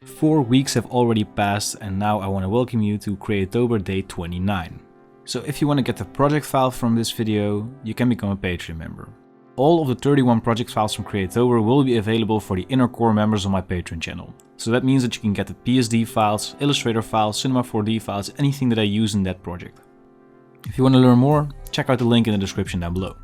4 weeks have already passed and now I want to welcome you to Creatober day 29. So if you want to get the project file from this video, you can become a Patreon member. All of the 31 project files from Creatober will be available for the inner core members on my Patreon channel. So that means that you can get the PSD files, Illustrator files, Cinema 4D files, anything that I use in that project. If you want to learn more, check out the link in the description down below.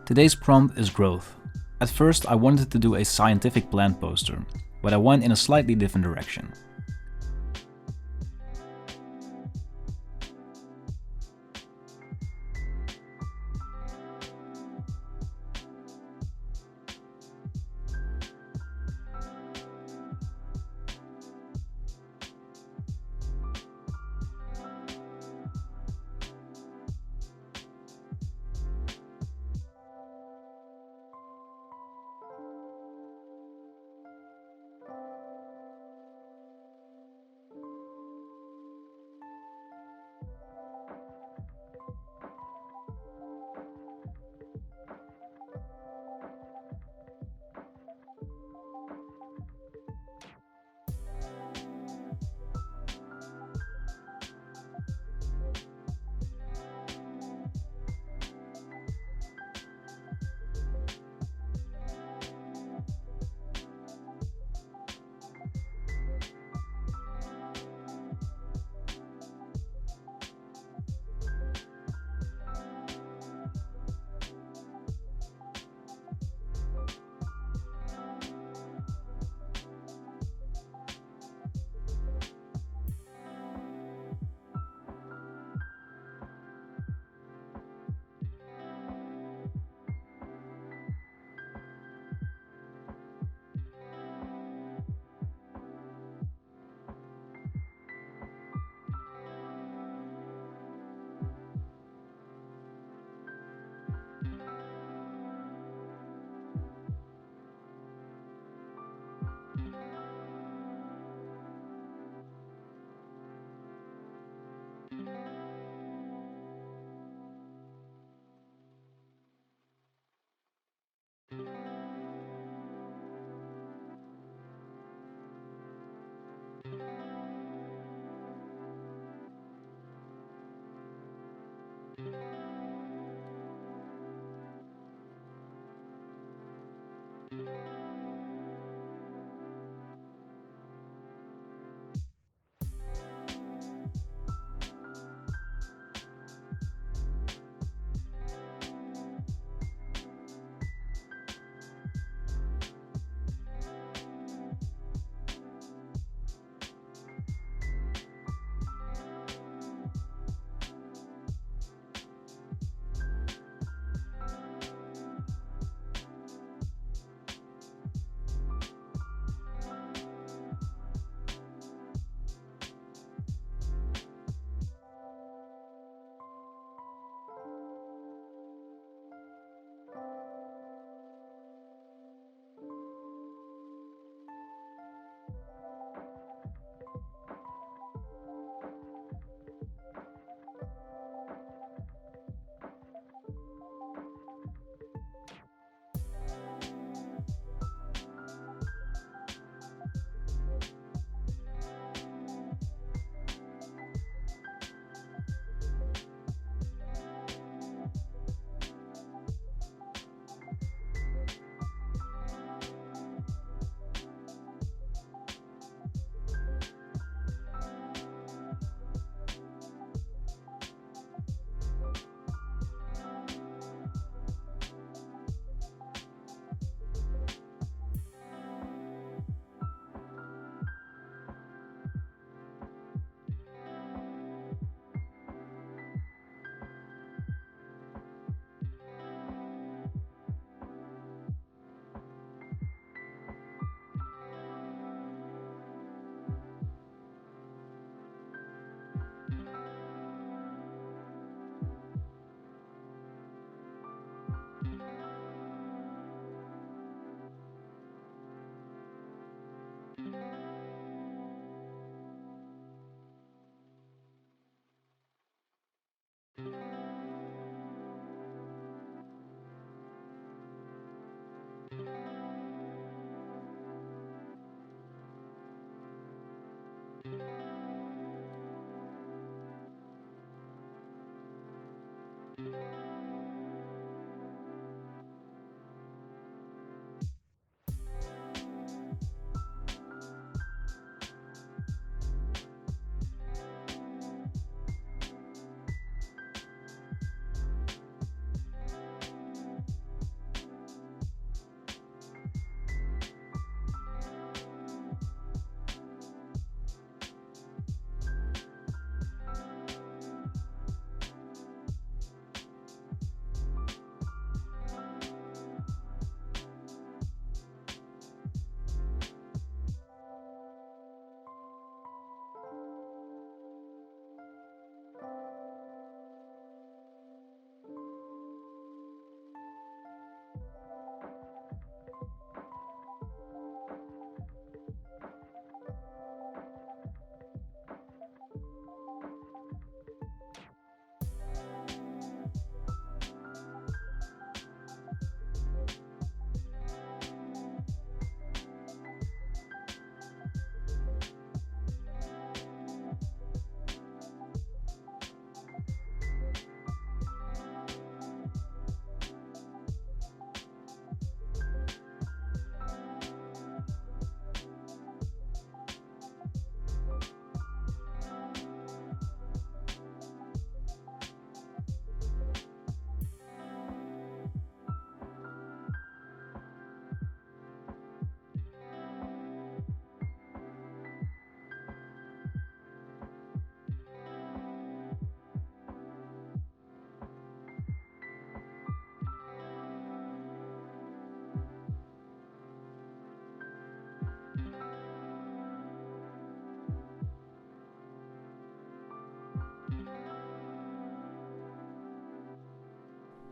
Today's prompt is growth. At first I wanted to do a scientific plant poster, but I went in a slightly different direction.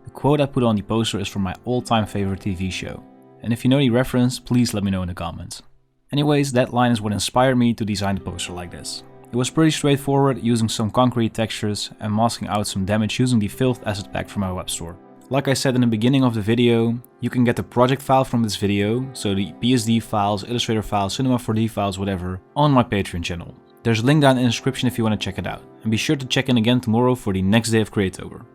The quote I put on the poster is from my all-time favorite TV show, and if you know the reference, please let me know in the comments. Anyways, that line is what inspired me to design the poster like this. It was pretty straightforward, using some concrete textures and masking out some damage using the Filth asset pack from my web store. Like I said in the beginning of the video, you can get the project file from this video, so the PSD files, Illustrator files, Cinema 4D files, whatever, on my Patreon channel. There's a link down in the description if you want to check it out. And be sure to check in again tomorrow for the next day of Creatober.